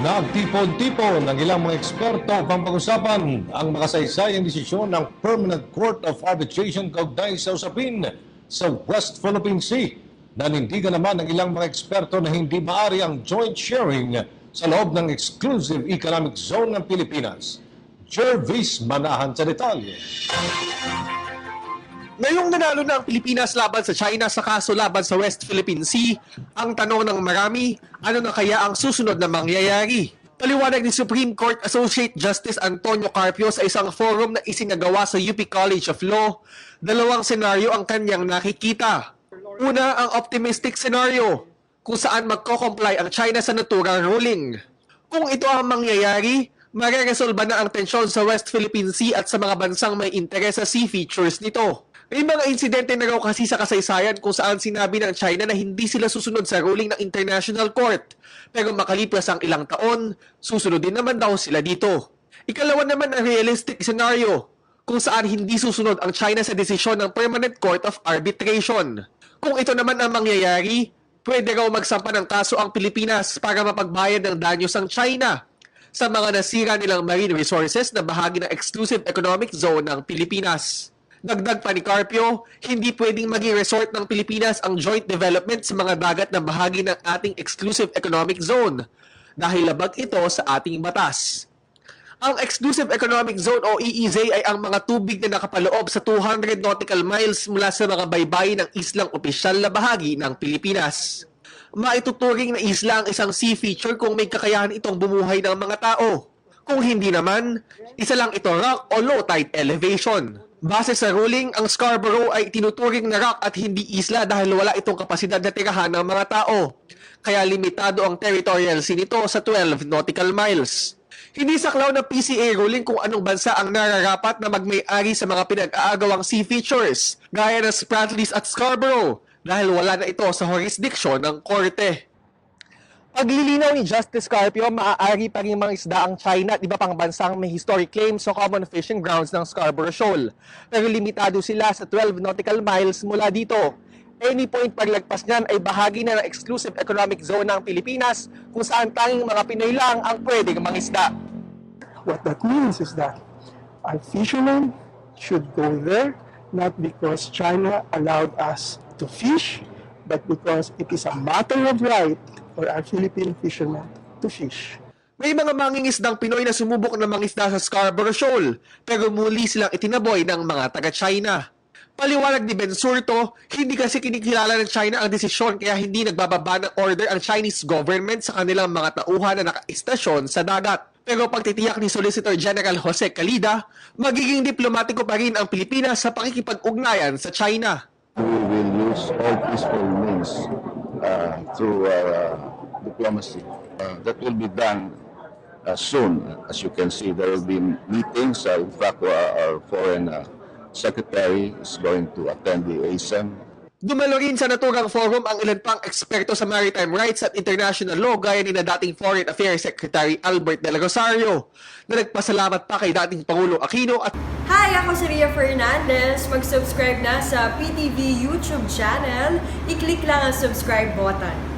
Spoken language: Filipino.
Nagtipon-tipon ng ilang mga eksperto upang pag-usapan ang makasaysayang desisyon ng Permanent Court of Arbitration kaugnay sa usapin sa West Philippine Sea. Nanindigan naman ng ilang mga eksperto na hindi maaari ang joint sharing sa loob ng Exclusive Economic Zone ng Pilipinas. Jervis Manahan sa detalye. Ngayong nanalo na ang Pilipinas laban sa China sa kaso laban sa West Philippine Sea, ang tanong ng marami, ano na kaya ang susunod na mangyayari? Paliwanag ni Supreme Court Associate Justice Antonio Carpio sa isang forum na isinagawa sa UP College of Law, dalawang senaryo ang kanyang nakikita. Una, ang optimistic scenario, kung saan magko-comply ang China sa naturang ruling. Kung ito ang mangyayari, mareresolba na ang tensyon sa West Philippine Sea at sa mga bansang may interes sa sea features nito. May mga insidente na raw kasi sa kasaysayan kung saan sinabi ng China na hindi sila susunod sa ruling ng International Court. Pero makalipas ang ilang taon, susunod din naman daw sila dito. Ikalawa naman ang realistic scenario, kung saan hindi susunod ang China sa desisyon ng Permanent Court of Arbitration. Kung ito naman ang mangyayari, pwede raw magsampa ng kaso ang Pilipinas para mapagbayad ng danyos ang China sa mga nasira nilang marine resources na bahagi ng Exclusive Economic Zone ng Pilipinas. Dagdag pa ni Carpio, hindi pwedeng maging resort ng Pilipinas ang joint development sa mga dagat na bahagi ng ating Exclusive Economic Zone dahil labag ito sa ating batas. Ang Exclusive Economic Zone o EEZ ay ang mga tubig na nakapaloob sa 200 nautical miles mula sa mga baybayin ng islang opisyal na bahagi ng Pilipinas. Maituturing na isla ang isang sea feature kung may kakayahan itong bumuhay ng mga tao. Kung hindi naman, isa lang ito rock o low tide elevation. Base sa ruling, ang Scarborough ay tinuturing na rock at hindi isla dahil wala itong kapasidad na tirahan ng mga tao. Kaya limitado ang territorial sea nito sa 12 nautical miles. Hindi saklaw ng PCA ruling kung anong bansa ang nararapat na magmay-ari sa mga pinag-aagawang sea features, gaya ng Spratlys at Scarborough, dahil wala na ito sa jurisdiction ng korte. Paglilinaw ni Justice Carpio, maaari pa rin mangisda ang China at iba pang bansang may historic claims sa common fishing grounds ng Scarborough Shoal. Pero limitado sila sa 12 nautical miles mula dito. Any point paglagpas niyan ay bahagi na ng Exclusive Economic Zone ng Pilipinas kung saan tanging mga Pinoy lang ang pwedeng mangisda. What that means is that our fishermen should go there not because China allowed us to fish, but because it is a matter of right for our Philippine fishermen to fish. May mga mangingisdang Pinoy na sumubok na mangisda sa Scarborough Shoal, pero muli silang itinaboy ng mga taga-China. Paliwanag ni Ben Surto, hindi kasi kinikilala ng China ang desisyon kaya hindi nagbababa ng order ang Chinese government sa kanilang mga tauhan na nakaistasyon sa dagat. Pero pagtitiyak ni Solicitor General Jose Calida, magiging diplomatiko pa rin ang Pilipinas sa pakikipag-ugnayan sa China. We will use all peaceful means through diplomacy. That will be done soon. As you can see, there will be meetings. In fact, our foreign secretary is going to attend the ASEM. Dumalo rin sa naturang forum ang ilan pang eksperto sa maritime rights at international law gaya ni na dating Foreign Affairs Secretary Albert De La Rosario na nagpasalamat pa kay dating Pangulo Aquino at Hi! Ako si Ria Fernandez. Mag-subscribe na sa PTV YouTube channel. I-click lang ang subscribe button.